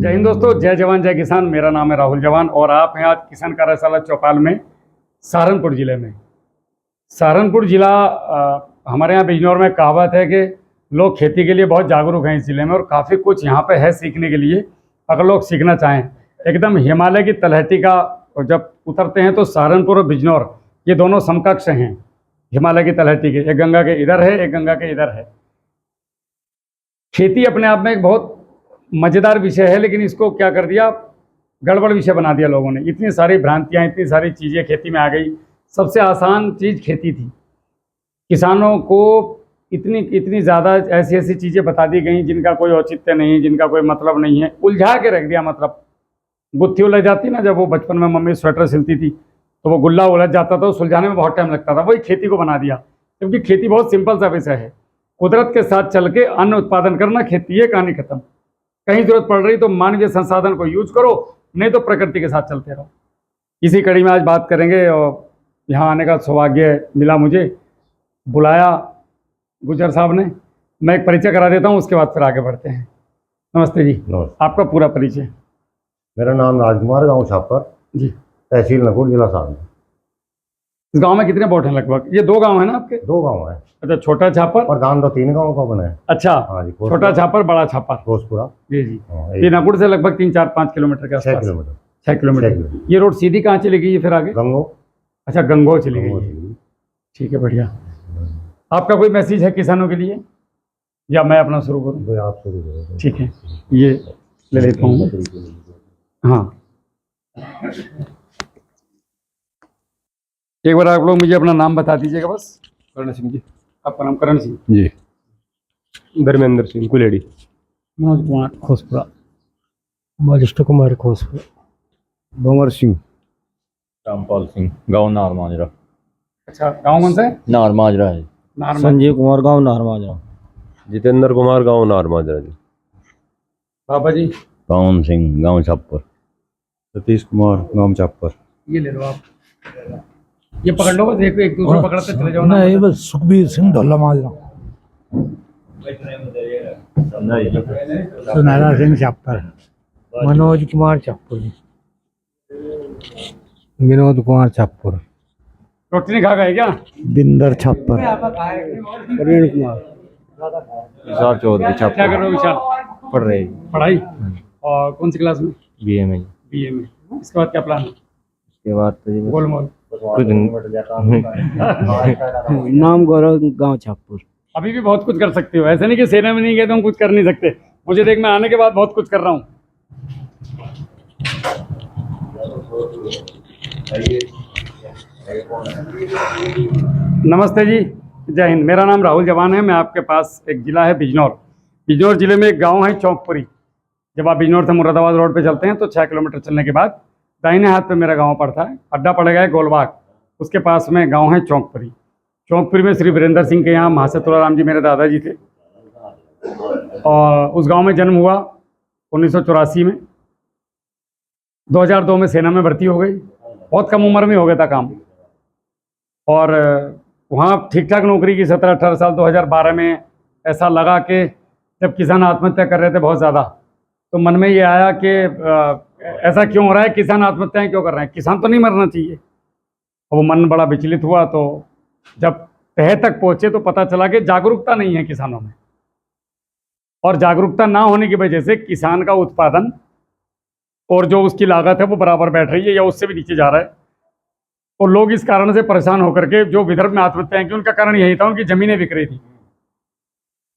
जय हिंद दोस्तों, जय जवान जय किसान। मेरा नाम है राहुल जवान और आप हैं आज किसान कार्यशाला चौपाल में सहारनपुर ज़िले में। सहारनपुर ज़िला हमारे यहाँ बिजनौर में कहावत है कि लोग खेती के लिए बहुत जागरूक हैं इस ज़िले में और काफ़ी कुछ यहाँ पे है सीखने के लिए अगर लोग सीखना चाहें। एकदम हिमालय की तलहटी का जब उतरते हैं तो सहारनपुर और बिजनौर ये दोनों समकक्ष हैं हिमालय की तलहटी के। एक गंगा के इधर है, एक गंगा के इधर है। खेती अपने आप में एक बहुत मज़ेदार विषय है, लेकिन इसको क्या कर दिया, गड़बड़ विषय बना दिया लोगों ने। इतनी सारी भ्रांतियाँ, इतनी सारी चीज़ें खेती में आ गई। सबसे आसान चीज़ खेती थी। किसानों को इतनी ज़्यादा ऐसी ऐसी चीज़ें बता दी गई जिनका कोई औचित्य नहीं, जिनका कोई मतलब नहीं है। उलझा के रख दिया। मतलब गुत्थी उलझ जाती ना, जब वो बचपन में मम्मी स्वेटर सिलती थी तो वो गुल्ला उलझ जाता था, सुलझाने में बहुत टाइम लगता था। वही खेती को बना दिया, क्योंकि खेती बहुत सिंपल सा विषय है। कुदरत के साथ चल के अन्न उत्पादन करना, खेती है, कहानी खत्म। कहीं जरूरत पड़ रही तो मानवीय संसाधन को यूज करो, नहीं तो प्रकृति के साथ चलते रहो। इसी कड़ी में आज बात करेंगे और यहाँ आने का सौभाग्य मिला मुझे, बुलाया गुजर साहब ने। मैं एक परिचय करा देता हूँ, उसके बाद फिर आगे बढ़ते हैं। नमस्ते जी। नमस्ते। आपका पूरा परिचय। मेरा नाम राजकुमार, गांव छापर जी। तहसील नकुल, जिला सारण। इस गांव में कितने बोट हैं लगभग? ये 2 गांव है ना आपके? 2 गांव है। अच्छा, छोटा छापर। प्रधान तो 3 गांव का बना है। अच्छा। हाँ जी। छोटा छापर, बड़ा छापर। घोषपुरा। जी जी। हाँ, ये नकुल से लगभग 3-4-5 किलोमीटर के 6 आसपास। किलोमीटर। 6 किलोमीटर। ये रोड सीधी कहाँ चली गई है फिर आगे? गंगो। अच्छा, गंगो चली गई। ठीक है, बढ़िया। आपका कोई मैसेज है किसानों के लिए या मैं अपना शुरू करूँ? तो आप शुरू करो। ठीक है, ये ले लेता हूँ। हाँ, एक बार आप लोग मुझे अपना नाम बता दीजिएगा बस। करण सिंह जी। आपका नाम करण सिंह जी। धर्मेंद्र सिंह कुलेड़ी। मनोज कुमार खोसपुरा। बलिष्ठ कुमार खोसपुरा। भंवर सिंह। रामपाल सिंह, गाँव नारमाजरा। अच्छा, गाँव कौन सा है? नारमाजरा है। संजीव कुमार, गाँव नारमाजरा। जितेंद्र कुमार, गाँव नारमाजरा जी। बाबा जी। पवन सिंह, गाँव छापर। सतीश कुमार, गाँव छापर। ये ले लो आप, ये पकड़ लो बस, एक दूसरे पकड़ते चले जाओ ना। नहीं, बस सुखबीर सिंह ढोला माजरा। सुनहरा सिंह छापर। मनोज कुमार छापर। विनोद कुमार छापर। रोटी नहीं खा गए क्या? बिंदर छापर। प्रवीण कुमार। विशाल चौधरी क्या कर रहे हो विशाल? पढ़ रहे। पढ़ाई। और कौन सी क्लास में? बीए में। बीए में। इसके बाद क्या प्लान है? उसके बाद तो ये गोलमोल। कुछ नाम गौरव, गाँव छापर। अभी भी बहुत कुछ कर सकते हो, ऐसे नहीं कि सेना में नहीं गए तो हम कुछ कर नहीं सकते। मुझे देख, मैं आने के बाद बहुत कुछ कर रहा हूँ। नमस्ते जी, जय हिंद। मेरा नाम राहुल जवान है। मैं आपके पास, एक ज़िला है बिजनौर। बिजनौर ज़िले में एक गांव है चौकपुरी। जब आप बिजनौर से मुरादाबाद रोड पे चलते हैं तो 6 किलोमीटर चलने के बाद दाहिने हाथ पे मेरा गांव पड़ता है। अड्डा पड़ेगा है गोलबाग, उसके पास में गांव है चौकपुरी। चौकपुरी में श्री वीरेंद्र सिंह के यहाँ महाशय तुलाराम जी मेरे दादाजी थे और उस गांव में जन्म हुआ 1984 में। 2002 में सेना में भर्ती हो गई। बहुत कम उम्र में हो गया था काम, और वहाँ ठीक ठाक नौकरी की। 17-18 साल 2012 में ऐसा लगा कि जब किसान आत्महत्या कर रहे थे बहुत ज़्यादा, तो मन में ये आया कि ऐसा क्यों हो रहा है, किसान आत्महत्याएं क्यों कर रहे हैं, किसान तो नहीं मरना चाहिए। और वो मन बड़ा विचलित हुआ। तो जब तह तक पहुँचे तो पता चला कि जागरूकता नहीं है किसानों में, और जागरूकता ना होने की वजह से किसान का उत्पादन और जो उसकी लागत है वो बराबर बैठ रही है या उससे भी नीचे जा रहा है। और लोग इस कारण से परेशान होकर के जो विदर्भ में आत्महत्याएं की, उनका कारण यही था, उनकी ज़मीनें बिक रही थी।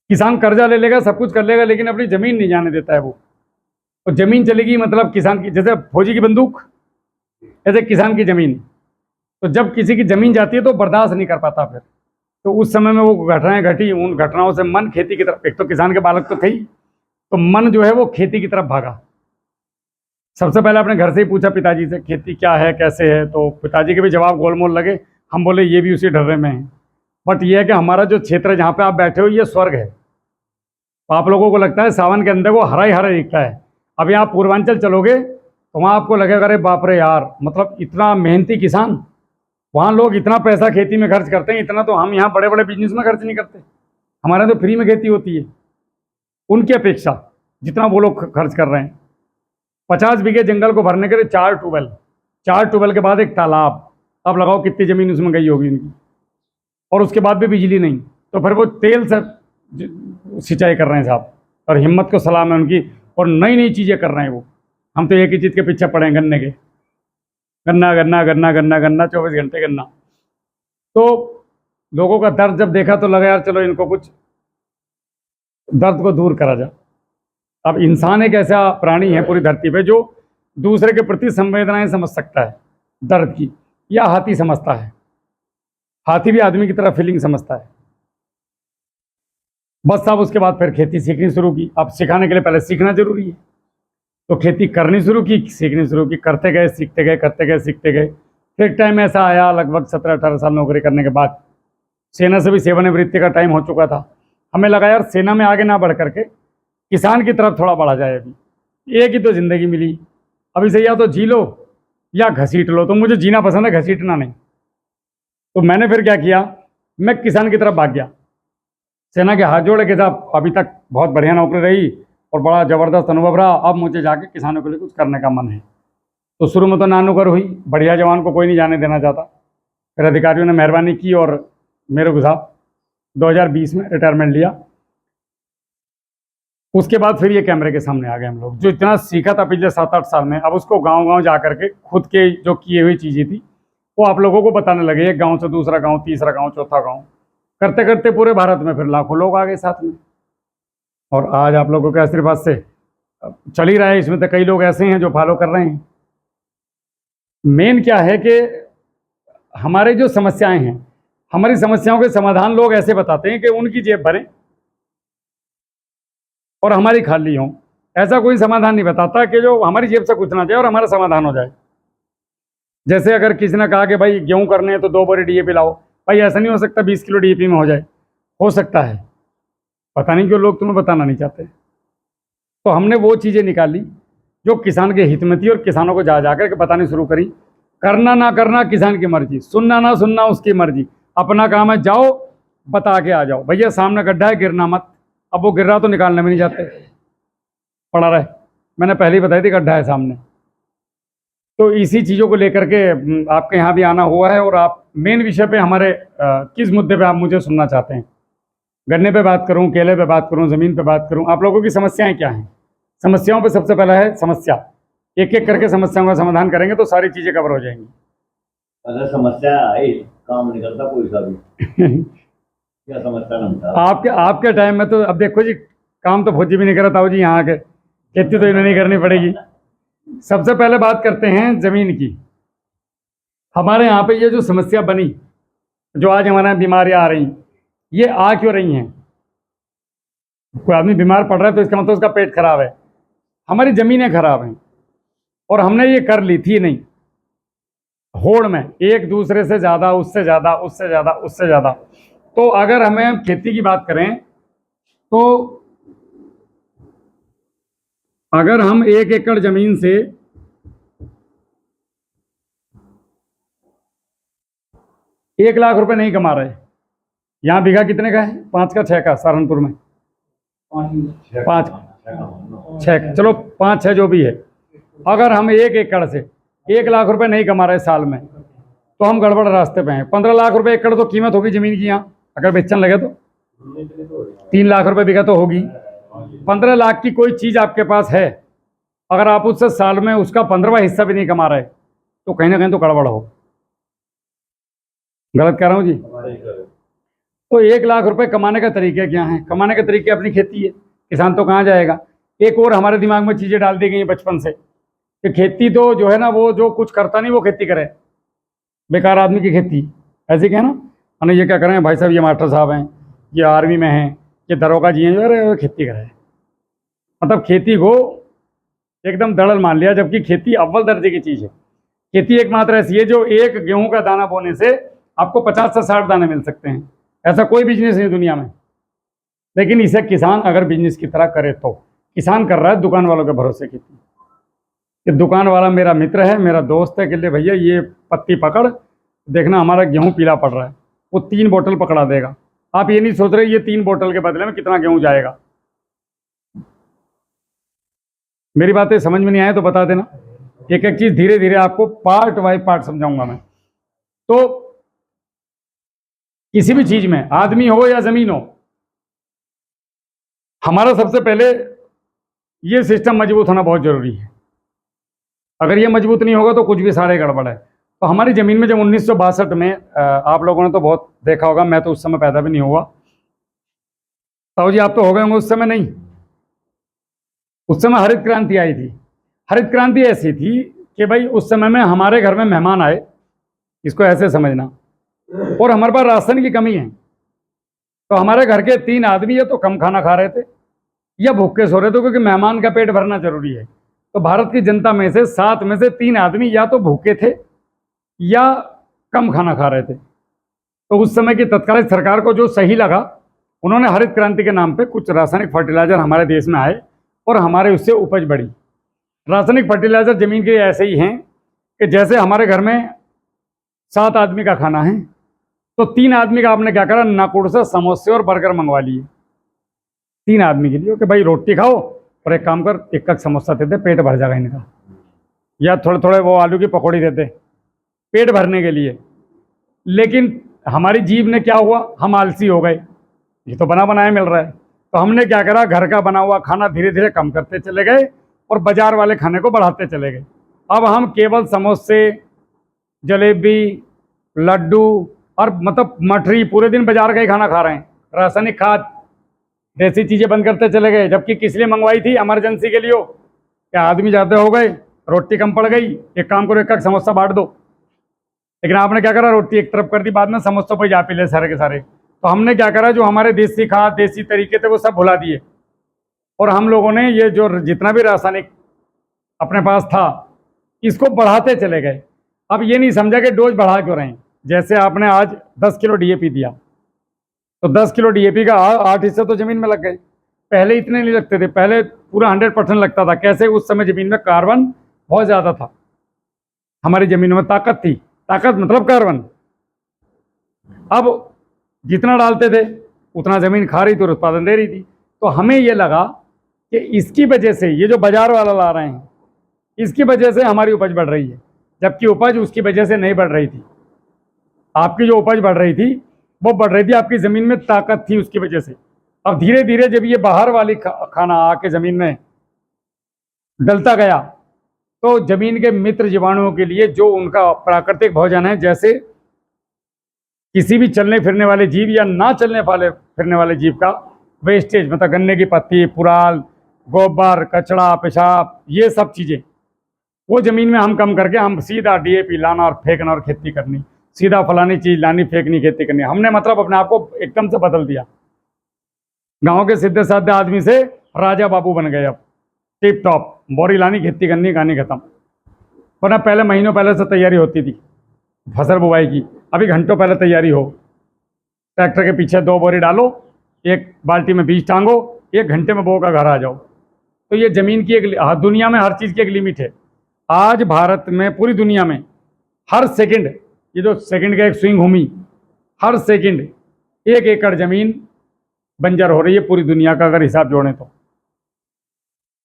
किसान कर्जा ले लेगा, सब कुछ कर लेगा, लेकिन अपनी ज़मीन नहीं जाने देता है वो। और ज़मीन चलेगी मतलब किसान की, जैसे फौजी की बंदूक, ऐसे किसान की ज़मीन। तो जब किसी की ज़मीन जाती है तो बर्दाश्त नहीं कर पाता फिर। तो उस समय में वो घटनाएं घटी। उन घटनाओं से मन खेती की तरफ, एक तो किसान के बालक तो थे ही, तो मन जो है वो खेती की तरफ भागा। सबसे पहले अपने घर से ही पूछा पिताजी से, खेती क्या है, कैसे है। तो पिताजी के भी जवाब गोलमोल लगे। हम बोले ये भी उसी ढर्रे में है, बट ये है कि हमारा जो क्षेत्र है जहाँ पे आप बैठे हो ये स्वर्ग है। तो आप लोगों को लगता है सावन के अंदर वो हरा ही हरा दिखता है। अभी आप पूर्वांचल चलोगे तो वहाँ आपको लगेगा अरे बाप रे यार, मतलब इतना मेहनती किसान। वहाँ लोग इतना पैसा खेती में खर्च करते हैं, इतना तो हम यहाँ बड़े बड़े बिजनेस में खर्च नहीं करते। हमारे यहाँ तो फ्री में खेती होती है। उनकी अपेक्षा जितना वो लोग खर्च कर रहे हैं। 50 बीघे जंगल को भरने के लिए 4 ट्यूबवेल के बाद एक तालाब। अब लगाओ कितनी ज़मीन उसमें गई होगी उनकी, और उसके बाद भी बिजली नहीं। तो फिर वो तेल से सिंचाई कर रहे हैं साहब, और हिम्मत को सलाम है उनकी, और नई नई चीज़ें कर रहे हैं वो। हम तो एक ही चीज़ के पीछे पड़े हैं, गन्ने के, गन्ना गन्ना गन्ना गन्ना गन्ना 24 घंटे गन्ना। तो लोगों का दर्द जब देखा तो लगा यार चलो इनको कुछ दर्द को दूर करा जाए। अब इंसान एक ऐसा प्राणी है पूरी धरती पे जो दूसरे के प्रति संवेदनाएं समझ सकता है दर्द की, या हाथी समझता है। हाथी भी आदमी की तरह फीलिंग समझता है। बस साहब उसके बाद फिर खेती सीखनी शुरू की। अब सिखाने के लिए पहले सीखना जरूरी है, तो खेती करनी शुरू की, सीखनी शुरू की, करते गए सीखते गए, करते गए सीखते गए। फिर टाइम ऐसा आया, लगभग 17-18 साल नौकरी करने के बाद सेना से भी सेवानिवृत्ति का टाइम हो चुका था। हमें लगा यार सेना में आगे ना बढ़ करके किसान की तरफ थोड़ा बढ़ा जाए। अभी एक ही तो ज़िंदगी मिली, अभी से या तो जी लो या घसीट लो। तो मुझे जीना पसंद है, घसीटना नहीं। तो मैंने फिर क्या किया, मैं किसान की तरफ भाग गया। सेना के हाथ जोड़े के साथ अभी तक बहुत बढ़िया नौकरी रही और बड़ा ज़बरदस्त अनुभव रहा। अब मुझे जाके किसानों के लिए कुछ करने का मन है। तो शुरू में तो नानुकर हुई, बढ़िया जवान को कोई नहीं जाने देना चाहता। फिर अधिकारियों ने मेहरबानी की और मेरे को साहब 2020 में रिटायरमेंट लिया। उसके बाद फिर ये कैमरे के सामने आ गए हम लोग। जो इतना सीखा था पिछले 7-8 साल में, अब उसको गांव-गांव जा करके खुद के जो किए हुई चीज़ें थी वो आप लोगों को बताने लगे। एक गांव से दूसरा गांव, तीसरा गांव, चौथा गांव, करते करते पूरे भारत में फिर लाखों लोग आ गए साथ में। और आज आप लोगों के आशीर्वाद से चल ही रहा है। इसमें तो कई लोग ऐसे हैं जो फॉलो कर रहे हैं। मेन क्या है कि हमारे जो समस्याएं हैं, हमारी समस्याओं के समाधान लोग ऐसे बताते हैं कि उनकी जेब भरें और हमारी खाली हो। ऐसा कोई समाधान नहीं बताता कि जो हमारी जेब से कुछ ना जाए और हमारा समाधान हो जाए। जैसे अगर किसी ने कहा कि भाई गेहूं करने हैं तो 2 बोरी डीएपी लाओ, भाई ऐसा नहीं हो सकता 20 किलो डीएपी में हो जाए। हो सकता है, पता नहीं क्यों लोग तुम्हें बताना नहीं चाहते। तो हमने वो चीज़ें निकाली जो किसान के हित में थी और किसानों को जा कर के बतानी शुरू करी। करना ना करना किसान की मर्जी, सुनना ना सुनना उसकी मर्जी, अपना काम है, जाओ बता के आ जाओ। भैया सामने गड्ढा है, गिरना मत। अब वो गिर रहा तो निकालने में नहीं जाते, पड़ा रहे। मैंने पहले ही बताई थी गड्ढा है सामने। तो इसी चीज़ों को लेकर के आपके यहाँ भी आना हुआ है। और आप मेन विषय पे हमारे किस मुद्दे पे आप मुझे सुनना चाहते हैं? गन्ने पे बात करूं, केले पे बात करूं, ज़मीन पे बात करूं, आप लोगों की समस्याएं क्या हैं? समस्याओं पे सबसे पहला है समस्या। एक एक करके समस्याओं का समाधान करेंगे तो सारी चीज़ें कवर हो जाएंगी। अगर समस्या आई काम नहीं करता कोई सा भी क्या समस्या नहीं आपके टाइम में तो अब देखो जी, काम तो फौजी भी नहीं करता हो जी। यहाँ के खेती तो इन्हें नहीं करनी पड़ेगी। सबसे पहले बात करते हैं ज़मीन की। हमारे यहाँ पे ये जो समस्या बनी, जो आज हमारे यहाँ बीमारियाँ आ रही, ये आ क्यों रही हैं? कोई आदमी बीमार पड़ रहा है तो इसका मतलब उसका पेट खराब है। हमारी ज़मीनें खराब हैं और हमने ये कर ली थी नहीं, होड़ में, एक दूसरे से ज़्यादा, उससे ज़्यादा, उससे ज़्यादा, उससे ज़्यादा। तो अगर हमें खेती की बात करें तो अगर हम 1 एकड़ ज़मीन से 1 लाख रुपए नहीं कमा रहे, यहाँ बीघा कितने का है? 5 का 6 का सहारनपुर में? 5 6, चलो 5-6 जो भी है। अगर हम 1 एकड़ से 1 लाख रुपए नहीं कमा रहे साल में, तो हम गड़बड़ रास्ते पे हैं। 15 लाख रुपए एकड़ तो कीमत होगी ज़मीन की यहाँ, अगर बेचने लगे तो 3 लाख रुपए बीघा तो होगी। 15 लाख की कोई चीज़ आपके पास है, अगर आप उससे साल में उसका 15वां हिस्सा भी नहीं कमा रहे, तो कहीं ना कहीं तो गड़बड़ हो। गलत कह रहा हूँ जी? तो 1 लाख रुपए कमाने का तरीका क्या है? कमाने का तरीका अपनी खेती है। किसान तो कहाँ जाएगा? एक और हमारे दिमाग में चीज़ें डाल दी गई हैं बचपन से कि खेती तो जो है ना, वो जो कुछ करता नहीं वो खेती करे, बेकार आदमी की खेती। ऐसे क्या ना, अरे ये क्या करें भाई साहब, ये मास्टर साहब हैं, ये आर्मी में हैं, ये दरोगा जी हैं, अरे खेती करें। मतलब खेती को एकदम दड़ल मान लिया, जबकि खेती अव्वल दर्जे की चीज़ है। खेती एकमात्र ऐसी है जो एक गेहूं का दाना बोने से आपको 50 से 60 दाने मिल सकते हैं। ऐसा कोई बिजनेस नहीं दुनिया में। लेकिन इसे किसान अगर बिजनेस की तरह करे तो, किसान कर रहा है दुकान वालों के भरोसे खेती। कि दुकान वाला मेरा मित्र है, मेरा दोस्त है, कि ले भैया ये पत्ती पकड़, देखना हमारा गेहूं पीला पड़ रहा है, वो 3 बोतल पकड़ा देगा। आप ये नहीं सोच रहे ये 3 बोतल के बदले में कितना गेहूं जाएगा। मेरी बातें समझ में नहीं आए तो बता देना, एक एक चीज़ धीरे धीरे आपको पार्ट बाय पार्ट समझाऊंगा मैं। तो किसी भी चीज़ में, आदमी हो या ज़मीन हो, हमारा सबसे पहले ये सिस्टम मजबूत होना बहुत ज़रूरी है। अगर ये मजबूत नहीं होगा तो कुछ भी सारे गड़बड़ है। तो हमारी ज़मीन में जब 1962 में, आप लोगों ने तो बहुत देखा होगा, मैं तो उस समय पैदा भी नहीं हुआ, ताऊ जी आप तो हो गए होंगे उस समय, नहीं, उस समय हरित क्रांति आई थी। हरित क्रांति ऐसी थी कि भाई उस समय में हमारे घर में मेहमान आए, इसको ऐसे समझना, और हमारे पास राशन की कमी है। तो हमारे घर के 3 आदमी या तो कम खाना खा रहे थे या भूखे सो रहे थे, क्योंकि मेहमान का पेट भरना जरूरी है। तो भारत की जनता में से 7 में से 3 आदमी या तो भूखे थे या कम खाना खा रहे थे। तो उस समय की तत्कालीन सरकार को जो सही लगा, उन्होंने हरित क्रांति के नाम पे कुछ रासायनिक फर्टिलाइजर हमारे देश में आए और हमारे उससे उपज बढ़ी। रासायनिक फर्टिलाइजर जमीन के ऐसे ही हैं कि जैसे हमारे घर में 7 आदमी का खाना है, तो 3 आदमी का आपने क्या करा, नाकुड़ से समोसे और बर्गर मंगवा लिए 3 आदमी के लिए, कि भाई रोटी खाओ और एक काम कर, एक समोसा दे दे, पेट भर जाएगा इनका, या थोड़े थोड़े वो आलू की पकौड़ी दे दे, पेट भरने के लिए। लेकिन हमारी जीभ ने क्या हुआ, हम आलसी हो गए, ये तो बना बनाया मिल रहा है। तो हमने क्या करा, घर का बना हुआ खाना धीरे धीरे कम करते चले गए और बाजार वाले खाने को बढ़ाते चले गए। अब हम केवल समोसे, जलेबी, लड्डू और मतलब मठरी, पूरे दिन बाजार का ही खाना खा रहे हैं। रासायनिक खाद, देसी चीज़ें बंद करते चले गए, जबकि किस लिए मंगवाई थी, इमरजेंसी के लिए हो, क्या आदमी ज़्यादा हो गए, रोटी कम पड़ गई, एक काम करो, एक समोसा बांट दो। लेकिन आपने क्या करा, रोटी एक तरफ कर दी, बाद में समोसों पर जा पी ले सारे के सारे। तो हमने क्या करा, जो हमारे देसी खाद, देसी तरीके थे, वो सब भुला दिए, और हम लोगों ने ये जो जितना भी रासायनिक अपने पास था, इसको बढ़ाते चले गए। अब ये नहीं समझा कि डोज बढ़ा क्यों रहे हैं। जैसे आपने आज 10 किलो डीएपी दिया, तो 10 किलो डीएपी का 8 हिस्से तो ज़मीन में लग गए। पहले इतने नहीं लगते थे, पहले पूरा 100% लगता था। कैसे, उस समय ज़मीन में कार्बन बहुत ज़्यादा था, हमारी ज़मीनों में ताकत थी, ताकत मतलब कार्बन। अब जितना डालते थे उतना ज़मीन खा रही थी और उत्पादन दे रही थी। तो हमें ये लगा कि इसकी वजह से, ये जो बाजार वाला ला रहे हैं, इसकी वजह से हमारी उपज बढ़ रही है, जबकि उपज उसकी वजह से नहीं बढ़ रही थी। आपकी जो उपज बढ़ रही थी वो बढ़ रही थी, आपकी ज़मीन में ताकत थी उसकी वजह से। अब धीरे धीरे जब ये बाहर वाली खाना आके ज़मीन में डलता गया, तो ज़मीन के मित्र जीवाणुओं के लिए जो उनका प्राकृतिक भोजन है, जैसे किसी भी चलने फिरने वाले जीव या ना चलने वाले फिरने वाले जीव का वेस्टेज, मतलब गन्ने की पत्ती, पुराल, गोबर, कचड़ा, पेशाब, ये सब चीज़ें, वो ज़मीन में हम कम करके हम सीधा डीएपी लाना और फेंकना और खेती करनी, सीधा फलानी चीज़ लानी, फेंकनी, खेती करनी। हमने मतलब अपने आप को एकदम से बदल दिया। गांव के सीधे साधे आदमी से राजा बाबू बन गए। अब टिप टॉप, बोरी लानी, खेती करनी, कहानी खत्म। वरना पहले महीनों पहले से तैयारी होती थी फसल बुवाई की, अभी घंटों पहले तैयारी हो। ट्रैक्टर के पीछे 2 बोरी डालो, एक बाल्टी में बीज टांगो, 1 घंटे में बो का घर आ जाओ। तो ये ज़मीन की एक, दुनिया में हर चीज़ की एक लिमिट है। आज भारत में, पूरी दुनिया में हर सेकंड, ये जो सेकंड का एक स्विंग घूमी, हर सेकंड 1 एकड़ ज़मीन बंजर हो रही है पूरी दुनिया का, अगर हिसाब जोड़ें तो।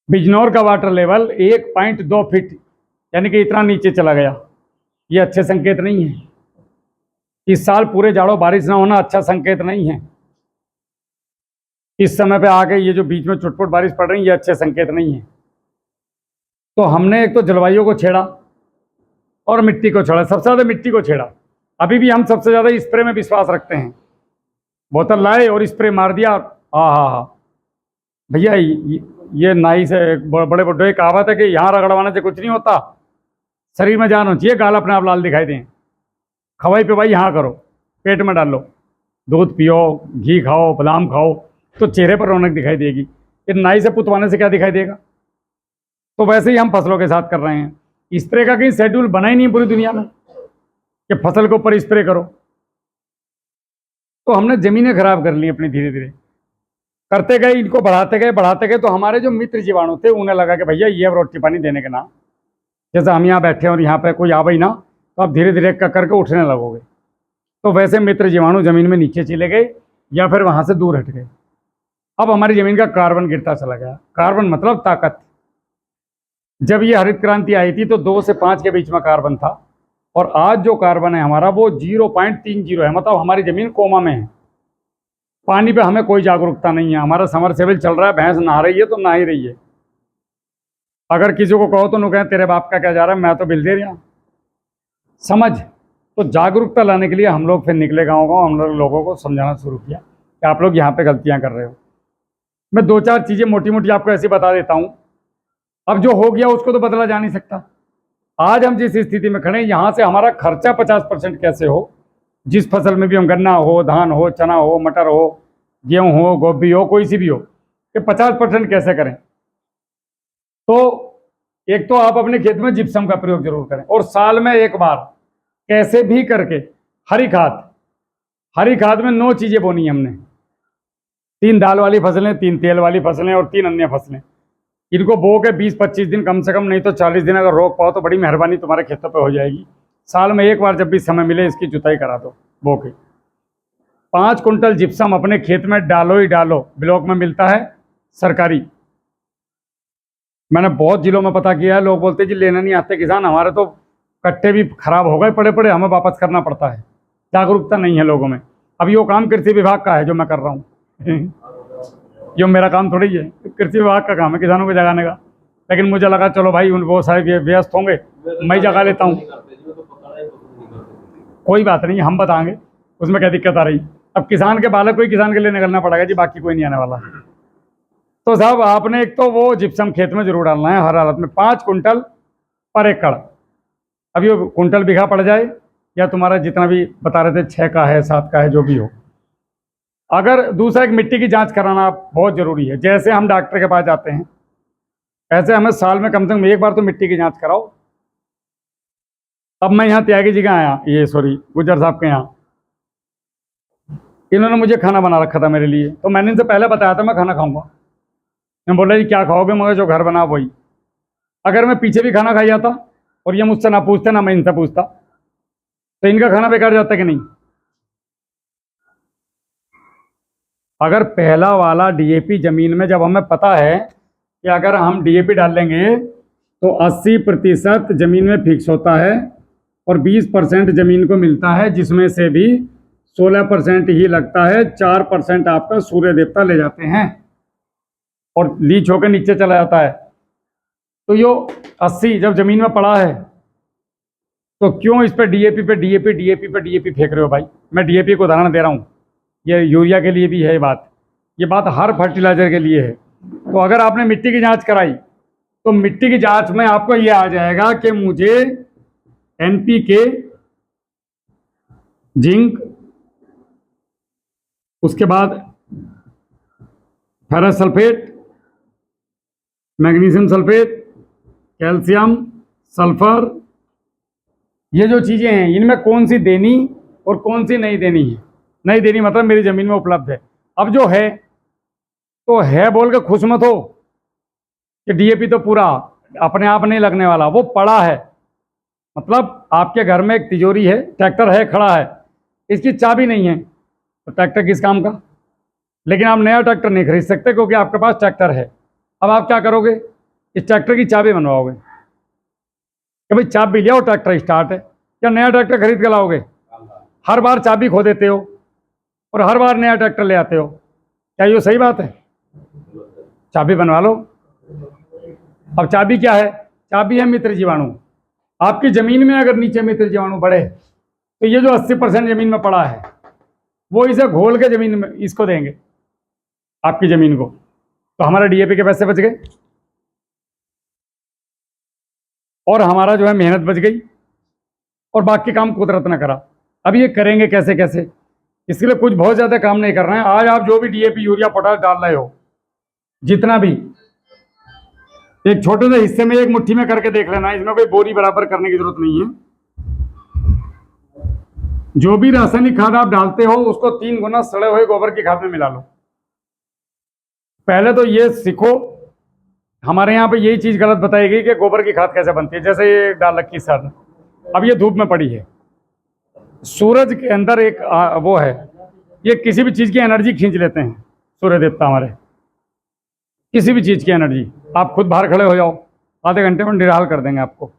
बिजनौर का वाटर लेवल 1.2 फीट, यानी कि इतना नीचे चला गया। ये अच्छे संकेत नहीं है। इस साल पूरे जाड़ों बारिश ना होना अच्छा संकेत नहीं है। इस समय पे आके ये जो बीच में चुटपुट बारिश पड़ रही है, ये अच्छे संकेत नहीं है। तो हमने एक तो जलवायु को छेड़ा और मिट्टी को छेड़ा, सबसे ज़्यादा मिट्टी को छेड़ा। अभी भी हम सबसे ज़्यादा स्प्रे में विश्वास रखते हैं। बोतल लाए और स्प्रे मार दिया, हाँ भैया, ये नाई से बड़े बुड्ढे की कहावत है कि यहाँ रगड़वाने से कुछ नहीं होता, शरीर में जान होनी चाहिए, गाल अपने आप लाल दिखाई दें। खवाई पे भाई यहाँ करो, पेट में डालो, दूध पियो, घी खाओ, बादाम खाओ, तो चेहरे पर रौनक दिखाई देगी। ये नाई से पुतवाने से क्या दिखाई देगा। तो वैसे ही हम फसलों के साथ कर रहे हैं। स्प्रे का कहीं शेड्यूल बना ही नहीं पूरी दुनिया में कि फसल के ऊपर स्प्रे करो। तो हमने ज़मीनें खराब कर ली अपनी, धीरे धीरे करते गए, इनको बढ़ाते गए। तो हमारे जो मित्र जीवाणु थे, उन्हें लगा कि भैया ये अब रोटी पानी देने के ना, जैसे हम यहाँ बैठे और यहाँ पे कोई आवे ही ना, तो आप धीरे धीरे करके उठने लगोगे। तो वैसे मित्र जीवाणु ज़मीन में नीचे चले गए या फिर वहाँ से दूर हट गए। अब हमारी ज़मीन का कार्बन गिरता चला गया। कार्बन मतलब ताकत। जब ये हरित क्रांति आई थी तो 2 से 5 के बीच में कार्बन था, और आज जो कार्बन है हमारा वो 0.30 है। मतलब हमारी ज़मीन कोमा में है। पानी पे हमें कोई जागरूकता नहीं है। हमारा समरसेबल चल रहा है, भैंस नहा रही है तो नहा ही रही है। अगर किसी को कहो तो नु कहें तेरे बाप का क्या जा रहा है, मैं तो बिल दे रहा। समझ। तो जागरूकता लाने के लिए हम लोग फिर निकले गाँव हम लोगों को समझाना शुरू किया कि आप लोग यहाँ पे गलतियाँ कर रहे हो। मैं 2-4 चीज़ें मोटी मोटी आपको ऐसे बता देता हूँ। अब जो हो गया उसको तो बदला जा नहीं सकता। आज हम जिस स्थिति में खड़े हैं, यहाँ से हमारा खर्चा 50% कैसे हो, जिस फसल में भी हम, गन्ना हो, धान हो, चना हो, मटर हो, गेहूँ हो, गोभी हो, कोई सी भी हो, कि 50% कैसे करें। तो एक तो आप अपने खेत में जिप्सम का प्रयोग जरूर करें, और साल में एक बार कैसे भी करके हरी खाद में 9 चीज़ें बोनी है हमने। 3 दाल वाली फसलें, 3 तेल वाली फसलें और 3 अन्य फसलें। इनको बो के 20-25 दिन कम से कम, नहीं तो 40 दिन अगर रोक पाओ तो बड़ी मेहरबानी तुम्हारे खेतों पे हो जाएगी। साल में एक बार जब भी समय मिले इसकी जुताई करा दो बो के। 5 कुंटल जिप्सम अपने खेत में डालो ही डालो। ब्लॉक में मिलता है सरकारी। मैंने बहुत जिलों में पता किया है, लोग बोलते जी लेना नहीं आते किसान, हमारे तो कट्टे भी खराब हो गए पड़े हमें वापस करना पड़ता है। जागरूकता नहीं है लोगों में। अब ये काम कृषि विभाग का है जो मैं कर रहा हूँ। जो मेरा काम थोड़ी है, कृषि विभाग का काम है किसानों को जगाने का। लेकिन मुझे लगा चलो भाई उन वो सारे व्यस्त होंगे, मैं जगा लेता हूँ। कोई बात नहीं, हम बताएंगे उसमें क्या दिक्कत आ रही। अब किसान के बालक को ही किसान के लिए निकलना पड़ेगा जी, बाकी कोई नहीं आने वाला। तो साहब आपने एक तो वो जिप्सम खेत में जरूर डालना है हर हालत में, 5 कुंटल पर एकड़। अब ये कुंटल बीघा पड़ जाए या तुम्हारा जितना भी बता रहे थे 6 का है 7 का है जो भी हो। अगर दूसरा एक मिट्टी की जांच कराना बहुत ज़रूरी है। जैसे हम डॉक्टर के पास जाते हैं ऐसे हमें साल में कम से कम एक बार तो मिट्टी की जांच कराओ। अब मैं यहाँ त्यागी जी का आया, ये सॉरी गुज्जर साहब के यहाँ, इन्होंने मुझे खाना बना रखा था मेरे लिए। तो मैंने इनसे पहले बताया था मैं खाना खाऊंगा। मैं बोला जी क्या खाओगे, मगर जो घर बना वही। अगर मैं पीछे भी खाना खा जाता और ये मुझसे ना पूछते ना मैं इनसे पूछता, तो इनका खाना बेकार जाता कि नहीं। अगर पहला वाला डीएपी ज़मीन में, जब हमें पता है कि अगर हम डीएपी डाल लेंगे तो 80% ज़मीन में फिक्स होता है और 20% ज़मीन को मिलता है, जिसमें से भी 16% ही लगता है। 4% आपका सूर्य देवता ले जाते हैं और लीच होकर नीचे चला जाता है। तो यो 80 जब ज़मीन में पड़ा है तो क्यों इस पर डीएपी फेंक रहे हो भाई। मैं डीएपी को उदाहरण दे रहा हूँ, ये यूरिया के लिए भी है ये बात हर फर्टिलाइज़र के लिए है। तो अगर आपने मिट्टी की जांच कराई तो मिट्टी की जांच में आपको ये आ जाएगा कि मुझे एनपीके, जिंक, उसके बाद ferrous sulphate, magnesium sulphate, calcium, sulphur, ये जो चीज़ें हैं इनमें कौन सी देनी और कौन सी नहीं देनी है। नहीं देनी मतलब मेरी ज़मीन में उपलब्ध है। अब जो है तो है बोल के खुश मत हो कि डीएपी तो पूरा अपने आप नहीं लगने वाला, वो पड़ा है। मतलब आपके घर में एक तिजोरी है, ट्रैक्टर है खड़ा है, इसकी चाबी नहीं है तो ट्रैक्टर किस काम का। लेकिन आप नया ट्रैक्टर नहीं खरीद सकते क्योंकि आपके पास ट्रैक्टर है। अब आप क्या करोगे, इस ट्रैक्टर की चाबी बनवाओगे कि भाई चाबी लिया और ट्रैक्टर स्टार्ट है, क्या नया ट्रैक्टर खरीद के लाओगे। हर बार चाबी खो देते हो और हर बार नया ट्रैक्टर ले आते हो, क्या ये सही बात है। चाबी बनवा लो। अब चाबी क्या है, चाबी है मित्र जीवाणु। आपकी ज़मीन में अगर नीचे मित्र जीवाणु बढ़े तो ये जो 80% ज़मीन में पड़ा है वो इसे घोल के ज़मीन में इसको देंगे आपकी ज़मीन को, तो हमारा डीएपी के पैसे बच गए और हमारा जो है मेहनत बच गई और बाकी काम कुदरत ने करा। अब ये करेंगे कैसे कैसे, इसके लिए कुछ बहुत ज़्यादा काम नहीं करना है। आज आप जो भी डीएपी, यूरिया, पोटाश डाल रहे हो, जितना भी, एक छोटे से हिस्से में एक मुट्ठी में करके देख लेना। इसमें कोई बोरी बराबर करने की जरूरत नहीं है। जो भी रासायनिक खाद आप डालते हो उसको 3 गुना सड़े हुए गोबर की खाद में मिला लो। पहले तो ये सीखो, हमारे यहाँ पे यही चीज़ गलत बताई गई कि गोबर की खाद कैसे बनती है। जैसे ये डाल रखी सर, अब ये धूप में पड़ी है, सूरज के अंदर एक वो है, ये किसी भी चीज़ की एनर्जी खींच लेते हैं सूर्य देवता हमारे, किसी भी चीज़ की एनर्जी। आप खुद बाहर खड़े हो जाओ, आधे घंटे में निराल कर देंगे आपको।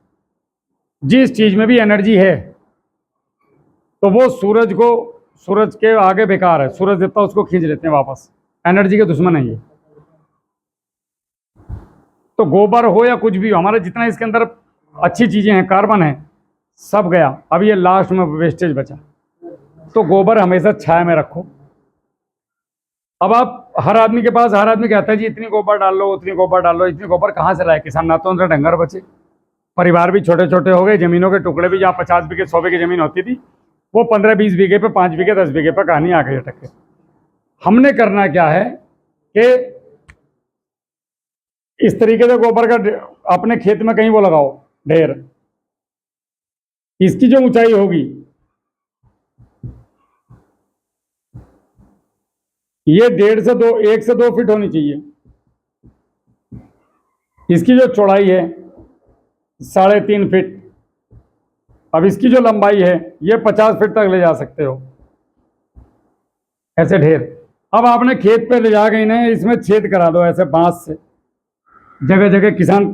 जिस चीज़ में भी एनर्जी है तो वो सूरज के आगे बेकार है, सूरज देवता उसको खींच लेते हैं वापस, एनर्जी के दुश्मन है ये। तो गोबर हो या कुछ भी हो, हमारे जितना इसके अंदर अच्छी चीज़ें हैं, कार्बन है, सब गया। अब ये लास्ट में वेस्टेज बचा। तो गोबर हमेशा छाया में रखो। अब आप हर आदमी कहता है जी इतनी गोबर डाल लो, उतनी गोबर डाल लो। इतनी गोबर कहाँ से लाए किसान? ना तो उनसे डंगर बचे, परिवार भी छोटे छोटे हो गए, ज़मीनों के टुकड़े भी, जहाँ 50 बीघे 100 बीघे ज़मीन होती थी वो 15-20 बीघे पे, 5 बीघे 10 बीघे पे कहानी आ गई अटक के। हमने करना क्या है कि इस तरीके से गोबर का अपने खेत में कहीं वो लगाओ ढेर। इसकी जो ऊंचाई होगी ये 1 से 2 फीट होनी चाहिए। इसकी जो चौड़ाई है 3.5 फीट। अब इसकी जो लंबाई है ये 50 फीट तक ले जा सकते हो, ऐसे ढेर। अब आपने खेत पे ले जाके इन्हें इसमें छेद करा दो ऐसे बांस से, जगह जगह किसान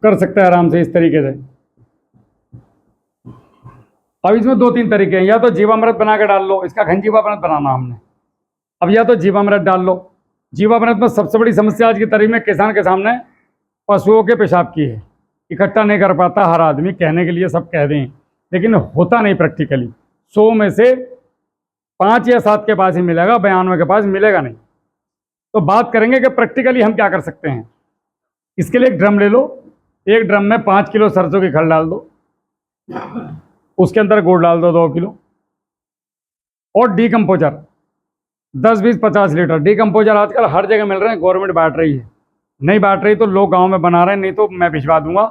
कर सकता है आराम से इस तरीके से। अब इसमें 2-3 तरीके हैं, या तो जीवामृत बना के डाल लो, इसका घन जीवामृत बनाना हमने। अब या तो जीवामृत डाल लो। जीवामृत में सबसे बड़ी समस्या आज की तारीख में किसान के सामने पशुओं के पेशाब की है। इकट्ठा नहीं कर पाता हर आदमी, कहने के लिए सब कह दें, लेकिन होता नहीं प्रैक्टिकली। 100 में से 5 या 7 के पास ही मिलेगा, 92 के पास मिलेगा नहीं। तो बात करेंगे कि प्रैक्टिकली हम क्या कर सकते हैं। इसके लिए एक ड्रम ले लो, एक ड्रम में 5 किलो सरसों की खल डाल दो, उसके अंदर गुड़ डाल दो 2 किलो, और डीकम्पोजर 10-20-50 लीटर। डीकम्पोजर आजकल हर जगह मिल रहे हैं, गवर्नमेंट बांट रही है। नहीं बांट रही तो लोग गांव में बना रहे हैं, नहीं तो मैं भिजवा दूंगा।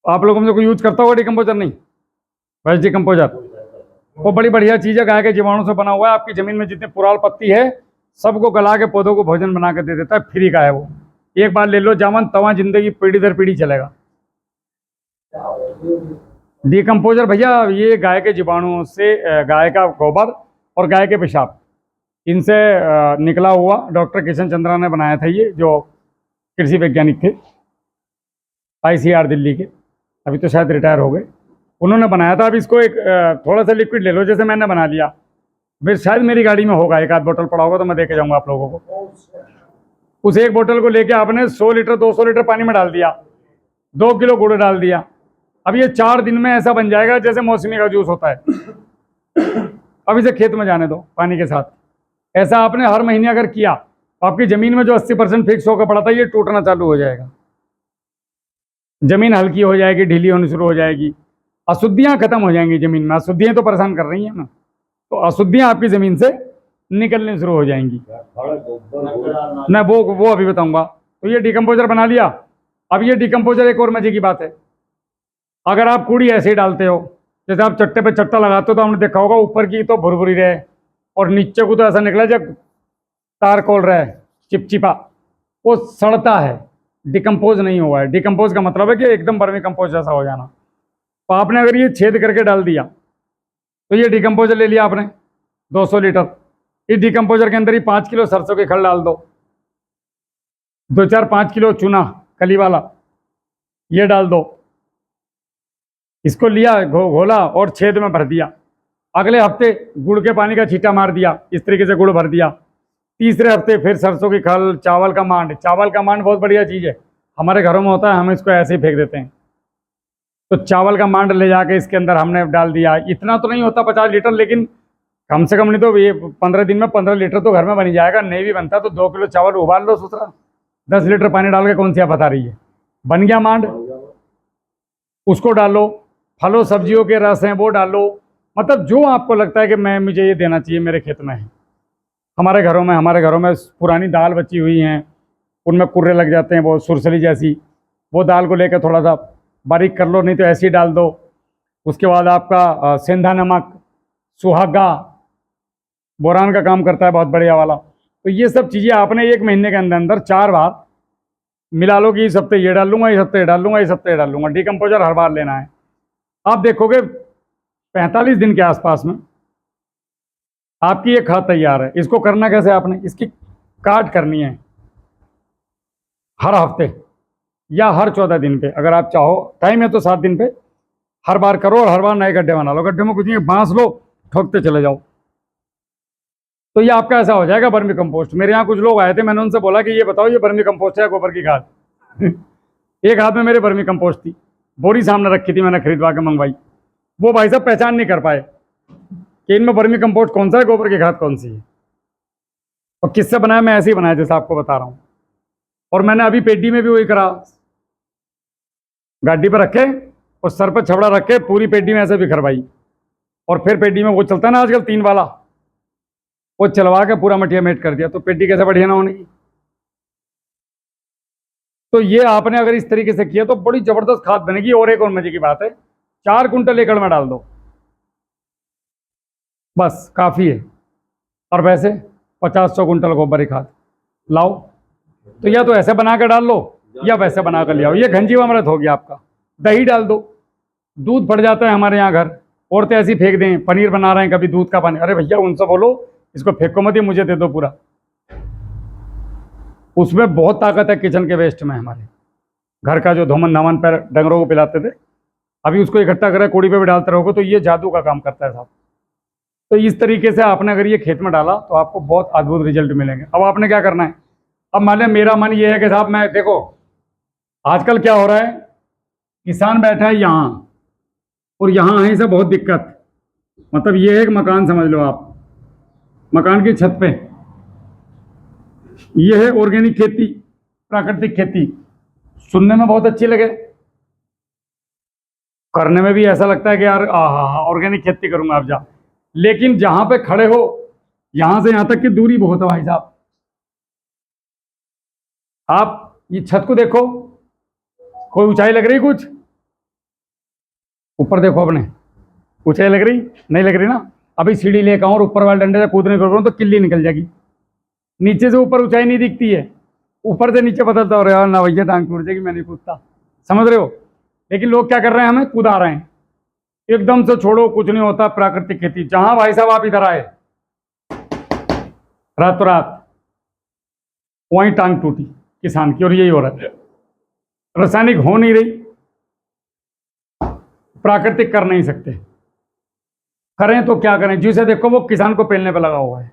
आप लोगों में से कोई यूज करता होगा डीकम्पोजर? नहीं, वेज डीकम्पोजर वो बड़ी बढ़िया चीज़ है, गाय के जीवाणु से बना हुआ है। आपकी ज़मीन में जितनी पुराल पत्ती है सबको गला के पौधों को भोजन बना के दे देता है, फ्री का है वो। एक बार ले लो जामन, तवा जिंदगी पीढ़ी दर पीढ़ी चलेगा। डीकम्पोजर भैया ये गाय के जीवाणुओं से, गाय का गोबर और गाय के पेशाब, इनसे निकला हुआ डॉक्टर किशन चंद्रा ने बनाया था ये, जो कृषि वैज्ञानिक थे ICR दिल्ली के, अभी तो शायद रिटायर हो गए, उन्होंने बनाया था। अब इसको एक थोड़ा सा लिक्विड ले लो, जैसे मैंने बना लिया। फिर शायद मेरी गाड़ी में होगा, एक आध बोतल पड़ा होगा तो मैं देके जाऊंगा आप लोगों को। उस एक बोतल को लेके आपने 100 लीटर 200 लीटर पानी में डाल दिया, 2 किलो गुड़ डाल दिया। अब ये 4 दिन में ऐसा बन जाएगा जैसे मौसमी का जूस होता है। अब इसे खेत में जाने दो पानी के साथ। ऐसा आपने हर महीने अगर किया तो आपकी ज़मीन में जो 80% फिक्स होकर पड़ा था ये टूटना चालू हो जाएगा। ज़मीन हल्की हो जाएगी, ढीली होनी शुरू हो जाएगी, अशुद्धियाँ खत्म हो जाएंगी ज़मीन में। अशुद्धियाँ तो परेशान कर रही हैं ना, तो अशुद्धियाँ आपकी ज़मीन से निकलनी शुरू हो जाएंगी। मैं वो अभी बताऊंगा। तो ये डीकम्पोजर बना लिया। अब ये डीकम्पोजर एक और मजे की बात है, अगर आप कूड़ी ऐसे ही डालते हो, जैसे आप चट्टे पे चट्टा लगाते हो तो आपने देखा होगा ऊपर की तो भुरभुरी रहे और नीचे को तो ऐसा निकला जब तार खोल रहा है, चिपचिपा, वो सड़ता है, डिकम्पोज नहीं हुआ है। डिकम्पोज का मतलब है कि एकदम वर्मी कंपोज जैसा हो जाना। तो आपने अगर ये छेद करके डाल दिया तो ये डिकम्पोजर ले लिया आपने 200 लीटर। इस डिकम्पोजर के अंदर ही 5 किलो सरसों की खल डाल दो, 2-4-5 किलो चूना कली वाला ये डाल दो। इसको लिया, घोला और छेद में भर दिया। अगले हफ्ते गुड़ के पानी का छींटा मार दिया, इस तरीके से गुड़ भर दिया। तीसरे हफ्ते फिर सरसों की खल, चावल का मांड। चावल का मांड बहुत बढ़िया चीज़ है, हमारे घरों में होता है, हम इसको ऐसे ही फेंक देते हैं। तो चावल का मांड ले जाके इसके अंदर हमने डाल दिया। इतना तो नहीं होता 50 लीटर, लेकिन कम से कम नहीं तो ये 15 दिन में 15 लीटर तो घर में बन जाएगा। नहीं भी बनता तो 2 किलो चावल उबाल लो, सुथरा 10 लीटर पानी डाल के, कौन सी आप बता रही है, बन गया मांड। उसको डालो, फलों सब्जियों के रस हैं वो डालो, मतलब जो आपको लगता है कि मुझे ये देना चाहिए मेरे खेत में है। हमारे घरों में पुरानी दाल बची हुई हैं, उनमें कुर्रे लग जाते हैं, वो सुरसली जैसी, वो दाल को लेकर थोड़ा सा बारीक कर लो, नहीं तो ऐसे ही डाल दो। उसके बाद आपका सेंधा नमक, सुहागा, बोरान का काम करता है बहुत बढ़िया वाला। तो ये सब चीज़ें आपने 1 महीने के अंदर अंदर 4 बार मिला लो कि इस हफ्ते ये डाल लूँगा, इस हफ्ते ये डाल लूँगा, इस हफ्ते ये डाल लूँगा। डीकम्पोजर हर बार लेना है। आप देखोगे 45 दिन के आसपास में आपकी ये खाद तैयार है। इसको करना कैसे आपने, इसकी काट करनी है हर हफ्ते। या हर 14 दिन पे, अगर आप चाहो, टाइम है तो 7 दिन पे हर बार करो और हर बार नए गड्ढे बना लो। गड्ढे में कुछ नहीं है, बांस लो, ठोकते चले जाओ, तो ये आपका ऐसा हो जाएगा वर्मी कंपोस्ट। मेरे यहाँ कुछ लोग आए थे, मैंने उनसे बोला कि ये बताओ ये वर्मी कंपोस्ट है या गोबर की खाद एक हाथ में मेरे वर्मी कंपोस्ट थी, बोरी सामने रखी थी, मैंने खरीदवा के मंगवाई। वो भाई साहब पहचान नहीं कर पाए कि इनमें वर्मी कंपोस्ट कौन सा है, गोबर की खाद कौन सी है, और किससे बनाया। मैं ऐसे ही बनाया जैसे आपको बता रहा हूँ। और मैंने अभी पेटी में भी वही करा, गाड़ी पर रखे और सर पर छबड़ा रख के पूरी पेटी में ऐसे बिखरवाई, और फिर पेटी में वो चलता है ना आजकल 3 वाला, वो चलवा के पूरा मटिया मेट कर दिया। तो पेटी कैसे बढ़िया ना होने की। तो ये आपने अगर इस तरीके से किया तो बड़ी जबरदस्त खाद बनेगी। और एक और मजे की बात है, 4 कुंटल एकड़ में डाल दो, बस काफ़ी है। और वैसे 50-100 कुंटल गोबर की खाद लाओ, तो या तो ऐसे बना के डाल लो या वैसे बना कर ले आओ। ये घनजीवामृत हो गया आपका। दही डाल दो, दूध फट जाता है हमारे यहाँ घर, औरतें ऐसी फेंक दें, पनीर बना रहे हैं कभी दूध का पानी, अरे भैया उनसे बोलो इसको फेंको मत, ये मुझे दे दो पूरा। उसमें बहुत ताकत है किचन के वेस्ट में। हमारे घर का जो धोमन धामन पर डंगरों को पिलाते थे, अभी उसको इकट्ठा करें कूड़ी पे भी डालते रहोगे तो ये जादू का काम करता है साहब। तो इस तरीके से आपने अगर ये खेत में डाला तो आपको बहुत अद्भुत रिजल्ट मिलेंगे। अब आपने क्या करना है, अब मान लिया मेरा मन ये है कि साहब मैं देखो आजकल क्या हो रहा है, किसान बैठा है यहाँ और यहाँ है से बहुत दिक्कत। मतलब ये है एक मकान समझ लो आप, मकान की छत पे ये है ऑर्गेनिक खेती, प्राकृतिक खेती। सुनने में बहुत अच्छी लगे, करने में भी ऐसा लगता है कि यार ऑर्गेनिक खेती करूंगा अब जा। लेकिन जहां पे खड़े हो यहां से यहां तक की दूरी बहुत है भाई साहब। आप ये छत को देखो, कोई ऊंचाई लग रही, कुछ ऊपर देखो अपने, ऊंचाई लग रही नहीं लग रही ना। अभी सीढ़ी लेकर आऊं और ऊपर वाले डंडे से कूदने कर तो किल्ली निकल जाएगी। नीचे से ऊपर ऊंचाई नहीं दिखती है, ऊपर से नीचे बदलता हो रहा है ना भैया, टांग टूट जाएगी, मैं नहीं कूदता, समझ रहे हो। लेकिन लोग क्या कर रहे हैं, हमें कूदा रहे हैं। एकदम से छोड़ो, कुछ नहीं होता। प्राकृतिक खेती जहां भाई साहब आप इधर आए रातों रात वहीं टांग टूटी किसान की। और यही हो रहा है, रासायनिक हो नहीं रही, प्राकृतिक कर नहीं सकते। करें तो क्या करें, जिसे देखो वो किसान को पेलने पे लगा हुआ है।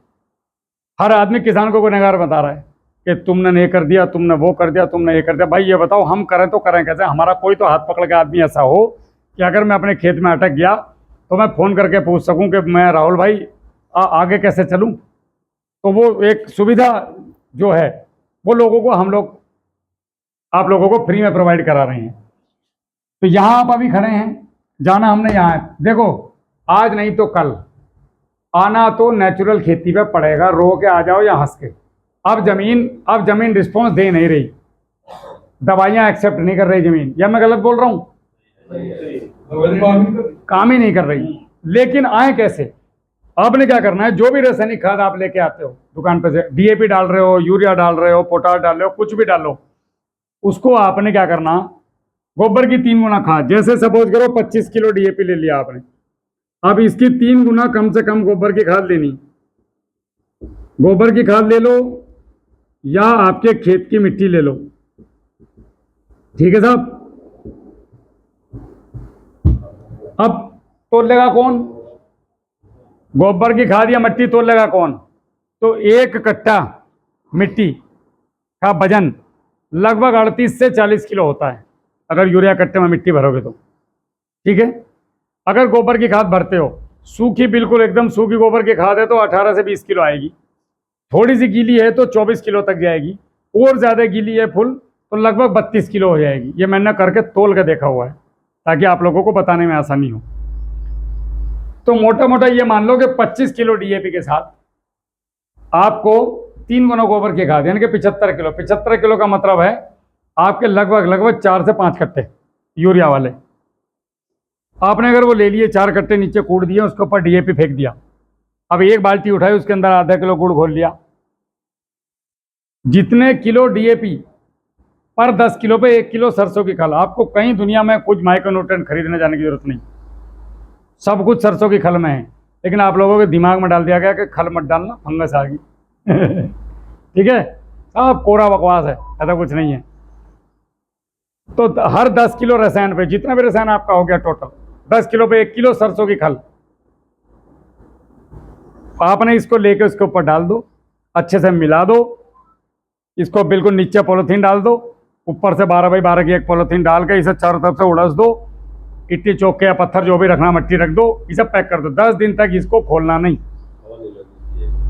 हर आदमी किसान को गुनहगार बता रहा है कि तुमने ये कर दिया, तुमने वो कर दिया, तुमने ये कर दिया। भाई ये बताओ हम करें तो करें कैसे। हमारा कोई तो हाथ पकड़ के आदमी ऐसा हो कि अगर मैं अपने खेत में अटक गया तो मैं फ़ोन करके पूछ सकूं कि मैं राहुल भाई आगे कैसे चलूं। तो वो एक सुविधा जो है वो लोगों को, हम लोग आप लोगों को फ्री में प्रोवाइड करा रहे हैं। तो यहाँ आप अभी खड़े हैं, जाना हमने यहाँ है। देखो आज नहीं तो कल आना तो नेचुरल खेती पे पड़ेगा, रो के आ जाओ या हंस के। अब जमीन रिस्पॉन्स दे नहीं रही, दवाइयाँ एक्सेप्ट नहीं कर रही जमीन, या मैं गलत बोल रहा हूँ, काम ही नहीं कर रही। लेकिन आए कैसे, आपने क्या करना है, जो भी रासायनिक खाद आप लेके आते हो दुकान पे से, डीएपी डाल रहे हो, यूरिया डाल रहे हो, पोटाश डाल रहे हो, कुछ भी डालो, उसको आपने क्या करना, गोबर की 3 गुना खाद। जैसे सपोज करो 25 किलो डीएपी ले लिया आपने, अब इसकी 3 गुना कम से कम गोबर की खाद लेनी। गोबर की खाद ले लो या आपके खेत की मिट्टी ले लो, ठीक है साहब। अब तोल लेगा कौन, गोबर की खाद या मिट्टी तोल लेगा कौन। तो 1 कट्टा मिट्टी का वजन लगभग 38 से 40 किलो होता है अगर यूरिया कट्टे में मिट्टी भरोगे तो, ठीक है। अगर गोबर की खाद भरते हो, सूखी बिल्कुल एकदम सूखी गोबर की खाद है तो 18 से 20 किलो आएगी, थोड़ी सी गीली है तो 24 किलो तक जाएगी, और ज़्यादा गीली है फुल तो लगभग 32 किलो हो जाएगी। ये मैंने करके तोल के देखा हुआ है ताकि आप लोगों को बताने में आसानी हो। तो मोटा मोटा ये मान लो कि 25 किलो डीएपी के साथ आपको 3 गुना गोबर की खाद यानी कि 75 किलो। 75 किलो का मतलब है आपके लगभग 4 से 5 कट्टे यूरिया वाले। आपने अगर वो ले लिए 4 कट्टे नीचे कूट दिए, उसके ऊपर डीएपी फेंक दिया। अब 1 बाल्टी उठाई, उसके अंदर आधा किलो गुड़ घोल लिया। जितने किलो डीएपी पर 10 किलो पे 1 किलो सरसों की खल। आपको कहीं दुनिया में कुछ माइक्रोन्यूट्रिएंट खरीदने जाने की जरूरत नहीं, सब कुछ सरसों की खल में है। लेकिन आप लोगों के दिमाग में डाल दिया गया कि खल मत डालना, फंगस आ गई ठीक है, सब कोरा बकवास है, ऐसा कुछ नहीं है। तो हर 10 किलो रसायन पे, जितना भी रसायन आपका हो गया टोटल, 10 किलो पे 1 किलो सरसों की खल आपने इसको लेके उसके ऊपर डाल दो, अच्छे से मिला दो। इसको बिल्कुल नीचे पॉलीथीन डाल दो, ऊपर से 12 बाई 12 की एक पॉलीथीन डाल के इसे चारों तरफ से उड़स दो। इट्टी चौके या पत्थर जो भी रखना, मट्टी रख दो, इसे पैक कर दो। 10 दिन तक इसको खोलना नहीं।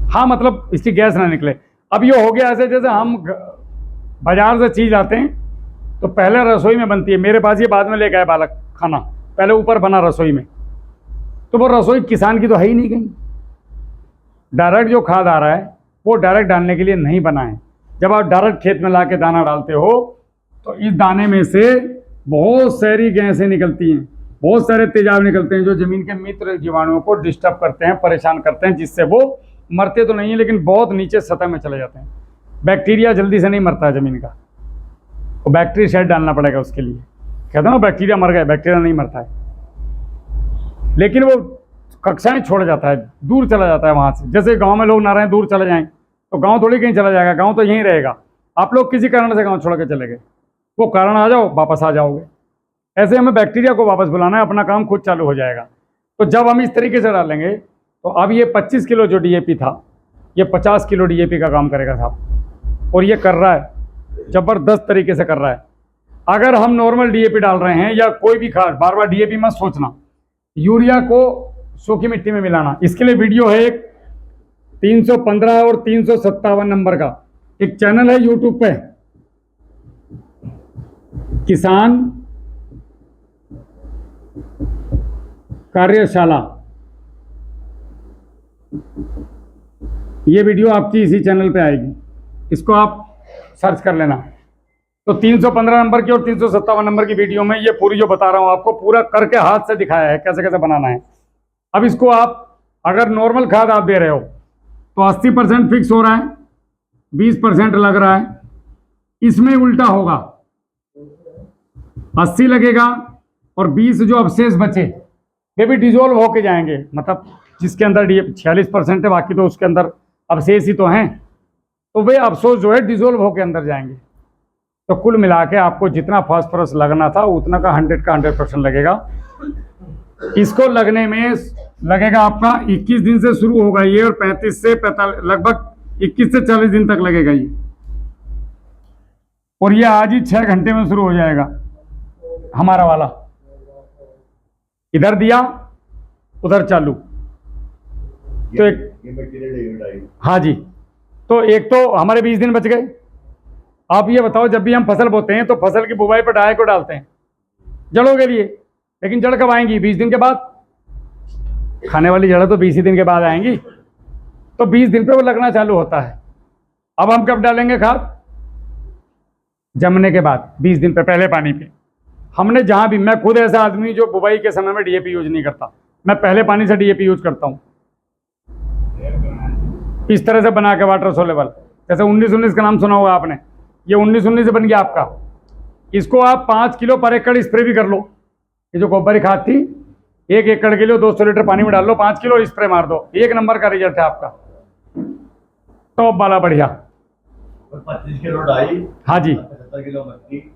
हाँ, मतलब इसकी गैस ना निकले। अब ये हो गया ऐसे जैसे हम बाजार से चीज़ लाते हैं तो पहले रसोई में बनती है। मेरे पास ये बाद में ले गए बालक खाना, पहले ऊपर बना रसोई में, तो वो रसोई किसान की तो है ही नहीं कहीं। डायरेक्ट जो खाद आ रहा है वो डायरेक्ट डालने के लिए नहीं बना है। जब आप डायरेक्ट खेत में ला के दाना डालते हो तो इस दाने में से बहुत सारी गैसें निकलती हैं, बहुत सारे तेजाब निकलते हैं जो ज़मीन के मित्र जीवाणुओं को डिस्टर्ब करते हैं, परेशान करते हैं, जिससे वो मरते तो नहीं है लेकिन बहुत नीचे सतह में चले जाते हैं। बैक्टीरिया जल्दी से नहीं मरता है ज़मीन का, तो बैक्टीरिया शेड डालना पड़ेगा उसके लिए। कहते हैं ना बैक्टीरिया मर गए, बैक्टीरिया नहीं मरता है, लेकिन वो कक्षाएं छोड़ जाता है, दूर चला जाता है वहाँ से। जैसे गांव में लोग ना रहें, दूर चले जाएं, तो गांव थोड़ी कहीं चला जाएगा, गांव तो यहीं रहेगा। आप लोग किसी कारण से गांव छोड़ के चले गए, वो कारण आ जाओ वापस आ जाओगे। ऐसे हमें बैक्टीरिया को वापस बुलाना है, अपना काम खुद चालू हो जाएगा। तो जब हम इस तरीके से डालेंगे तो अब ये 25 किलो जो डीएपी था ये 50 किलो डीएपी का काम करेगा साहब, और ये कर रहा है, ज़बरदस्त तरीके से कर रहा है। अगर हम नॉर्मल डीएपी डाल रहे हैं या कोई भी खाद, बार बार डीएपी मत सोचना, यूरिया को सूखी मिट्टी में मिलाना। इसके लिए वीडियो है एक 315 और 357 नंबर का एक चैनल है यूट्यूब पे, किसान कार्यशाला। ये वीडियो आपकी इसी चैनल पे आएगी, इसको आप सर्च कर लेना। तो 315 नंबर की और 357 नंबर की वीडियो में ये पूरी जो बता रहा हूँ आपको पूरा करके हाथ से दिखाया है कैसे कैसे बनाना है। अब इसको आप अगर नॉर्मल खाद आप दे रहे हो तो 80% फिक्स हो रहा है, 20% लग रहा है। इसमें उल्टा होगा, 80 लगेगा और 20 जो अवशेष बचे वे भी डिजोल्व होके जाएंगे। मतलब जिसके अंदर 46% है, बाकी तो उसके अंदर अवशेष ही तो हैं, तो वे अवशेष जो है डिजोल्व होके अंदर जाएंगे। तो कुल मिला के आपको जितना फास्फोरस लगना था उतना का 100% लगेगा। इसको लगने में लगेगा आपका 21 दिन से शुरू होगा ये, और 35 से 45 लगभग 21 से 40 दिन तक लगेगा ये। और ये आज ही 6 घंटे में शुरू हो जाएगा हमारा वाला। इधर दिया उधर चालू। तो एक, हाँ जी, तो एक तो हमारे 20 दिन बच गए। आप ये बताओ, जब भी हम फसल बोते हैं तो फसल की बुवाई पर डाई को डालते हैं जड़ों के लिए, लेकिन जड़ कब आएंगी? 20 दिन के बाद। खाने वाली जड़ तो 20 ही दिन के बाद आएंगी, तो 20 दिन पे वो लगना चालू होता है। अब हम कब डालेंगे खाद? जमने के बाद 20 दिन पे, पहले पानी पे। हमने जहाँ भी, मैं खुद ऐसा आदमी जो बुवाई के समय में डीएपी यूज नहीं करता, मैं पहले पानी से डीएपी यूज करता हूँ। इस तरह से बना के वाटर सोलेबल, जैसे 19-19 का नाम सुना होगा आपने, ये 19-19 से बन गया आपका। इसको आप 5 किलो पर एकड़ स्प्रे भी कर लो। ये जो गोबर खाद थी 1 एकड़ के लिए 200 लीटर पानी में डाल लो, 5 किलो स्प्रे मार दो, 1 नंबर का रिजल्ट है आपका, टॉप वाला, बढ़िया। 25 किलो डाई, हाँ जी, 75 किलो मट्टी।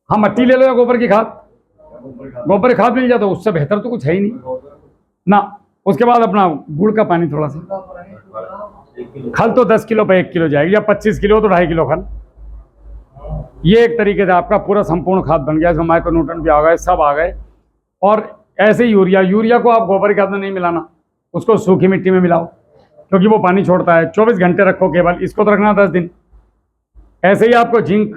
हाँ, मट्टी ले लो या गोबर की खाद, गोबर खाद मिल जाए तो उससे बेहतर तो कुछ है ही नहीं ना। उसके बाद अपना गुड़ का पानी थोड़ा सा। खल तो 10 किलो पे 1 किलो जाएगी, या 25 किलो तो 2.5 किलो खल। ये एक तरीके से आपका पूरा संपूर्ण खाद बन गया, इसमें माइक्रोन्यूट्रिएंट भी आ गए, सब आ गए। और ऐसे यूरिया को आप गोबर खाद में नहीं मिलाना, उसको सूखी मिट्टी में मिलाओ, क्योंकि वो पानी छोड़ता है। 24 घंटे रखो केवल, इसको तो रखना 10 दिन। ऐसे ही आपको जिंक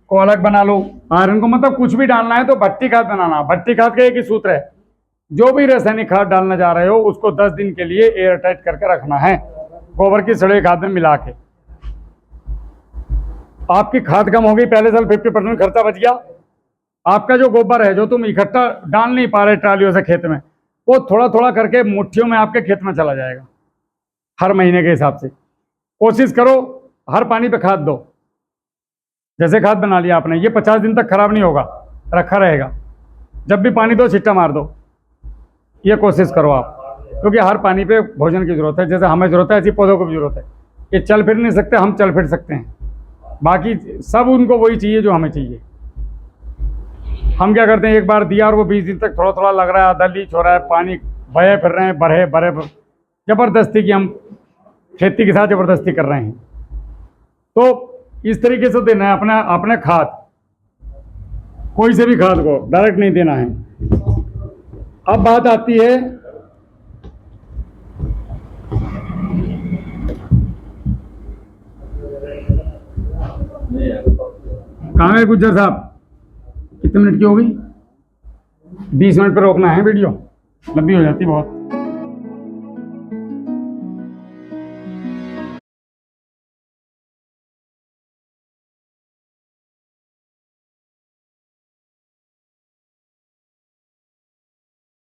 को अलग बना लो, आयरन को, मतलब कुछ भी डालना है तो भट्टी खाद बनाना। भट्टी खाद का एक ही सूत्र है, जो भी रासायनिक खाद डालना जा रहे हो उसको 10 दिन के लिए एयर टाइट करके रखना है, गोबर की सड़े खाद में मिला के। आपकी खाद कम हो गई, पहले साल 50% खर्चा बच गया। आपका जो गोबर है जो तुम इकट्ठा डाल नहीं पा रहे ट्रालियों से खेत में, वो थोड़ा थोड़ा करके मुट्ठियों में आपके खेत में चला जाएगा हर महीने के हिसाब से। कोशिश करो हर पानी पे खाद दो। जैसे खाद बना लिया आपने, ये 50 दिन तक खराब नहीं होगा, रखा रहेगा। जब भी पानी दो छिट्टा मार दो, ये कोशिश करो आप, क्योंकि हर पानी पे भोजन की जरूरत है। जैसे हमें जरूरत है ऐसी पौधों को भी जरूरत है। ये चल फिर नहीं सकते, हम चल फिर सकते हैं, बाकी सब उनको वही चाहिए जो हमें चाहिए। हम क्या करते हैं, एक बार दिया और वो 20 दिन तक थोड़ा थोड़ा लग रहा है, आधा लीच हो रहा है, पानी बहे फिर रहे हैं, बरहे बरहे ज़बरदस्ती की हम खेती के साथ ज़बरदस्ती कर रहे हैं। तो इस तरीके से देना है अपना अपने खाद, कोई से भी खाद को डायरेक्ट नहीं देना है। अब बात आती है कहाँ है गुज्जर साहब, कितने मिनट की हो गई? 20 मिनट पर रोकना है, वीडियो लंबी हो जाती बहुत।